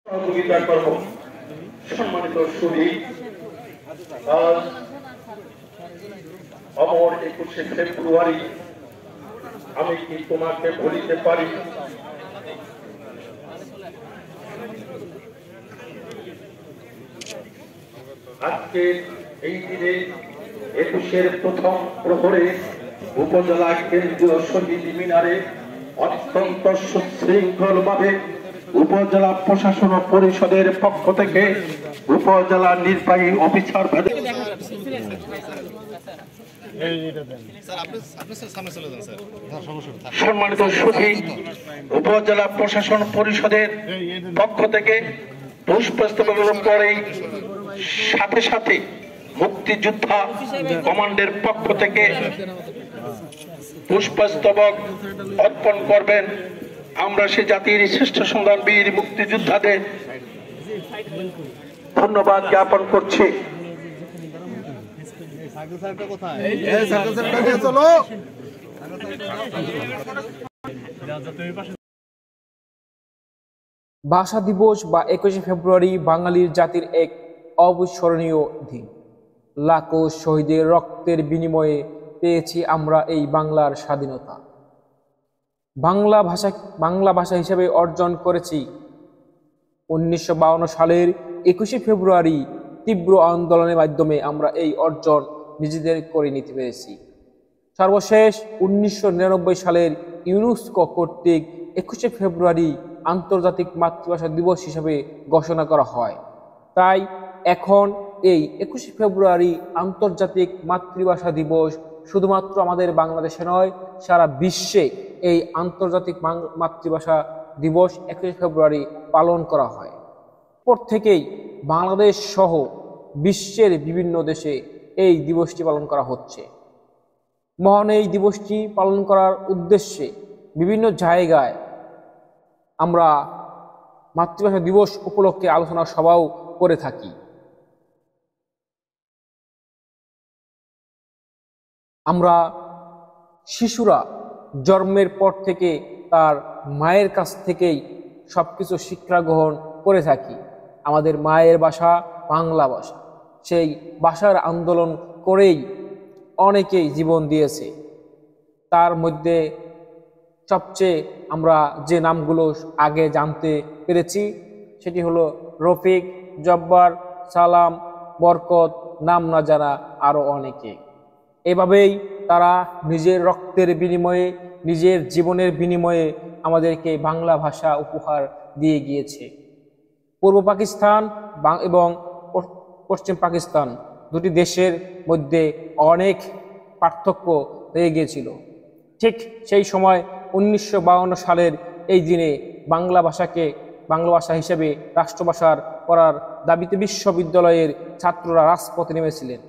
সহযোগিতা করব। সম্মানিত সুধী, আজ অমর 21শে ফেব্রুয়ারি, আমি কি তোমাকে বলিতে পারি? আজকে এই দিনে 21শে প্রথম প্রহরে উপজেলা কেন্দ্রীয় শহীদ মিনারে অত্যন্ত সুশৃঙ্খল ভাবে উপজেলা প্রশাসন পরিষদের পক্ষ থেকে উপজেলা নির্বাহী অফিসার সম্মানিত সুধী, উপজেলা প্রশাসন পরিষদের পক্ষ থেকে পুষ্পস্তবক পরে সাথে সাথে মুক্তিযোদ্ধা কমান্ডের পক্ষ থেকে পুষ্পস্তবক অর্পণ করবেন। আমরা সে জাতির শ্রেষ্ঠ সন্তান বীর মুক্তিযোদ্ধাদের ধন্যবাদ জ্ঞাপন করছি। ভাষা দিবস বা 21শে ফেব্রুয়ারি বাঙালির জাতির এক অবিস্মরণীয় দিন। লাখো শহীদের রক্তের বিনিময়ে পেয়েছি আমরা এই বাংলার স্বাধীনতা। বাংলা ভাষা হিসেবে অর্জন করেছি 1952 সালের 21শে ফেব্রুয়ারি তীব্র আন্দোলনের মাধ্যমে আমরা এই অর্জন নিজেদের করে নিতে পেরেছি। সর্বশেষ 1999 সালের ইউনেস্কো কর্তৃক 21শে ফেব্রুয়ারি আন্তর্জাতিক মাতৃভাষা দিবস হিসেবে ঘোষণা করা হয়। তাই এখন এই 21শে ফেব্রুয়ারি আন্তর্জাতিক মাতৃভাষা দিবস শুধুমাত্র আমাদের বাংলাদেশে নয়, সারা বিশ্বে এই আন্তর্জাতিক মাতৃভাষা দিবস 21শে ফেব্রুয়ারি পালন করা হয়। প্রত্যেকেই বাংলাদেশ সহ বিশ্বের বিভিন্ন দেশে এই দিবসটি পালন করা হচ্ছে। মহান এই দিবসটি পালন করার উদ্দেশ্যে বিভিন্ন জায়গায় আমরা মাতৃভাষা দিবস উপলক্ষে আলোচনা সভাও করে থাকি। আমরা শিশুরা জন্মের পর থেকে তার মায়ের কাছ থেকেই সবকিছু শিক্ষা গ্রহণ করে থাকি। আমাদের মায়ের ভাষা বাংলা ভাষা, সেই ভাষার আন্দোলন করেই অনেকেই জীবন দিয়েছে। তার মধ্যে সবচেয়ে আমরা যে নামগুলো আগে জানতে পেরেছি সেটি হলো রফিক, জব্বার, সালাম, বরকত, নাম না জানা আরও অনেকে। এভাবেই তারা নিজের রক্তের বিনিময়ে, নিজের জীবনের বিনিময়ে আমাদেরকে বাংলা ভাষা উপহার দিয়ে গিয়েছে। পূর্ব পাকিস্তান এবং পশ্চিম পাকিস্তান দুটি দেশের মধ্যে অনেক পার্থক্য হয়ে গিয়েছিল। ঠিক সেই সময় 1952 সালের এই দিনে বাংলা ভাষাকে বাংলা ভাষা হিসেবে রাষ্ট্রভাষার করার দাবিতে বিশ্ববিদ্যালয়ের ছাত্ররা রাজপথে নেমেছিলেন।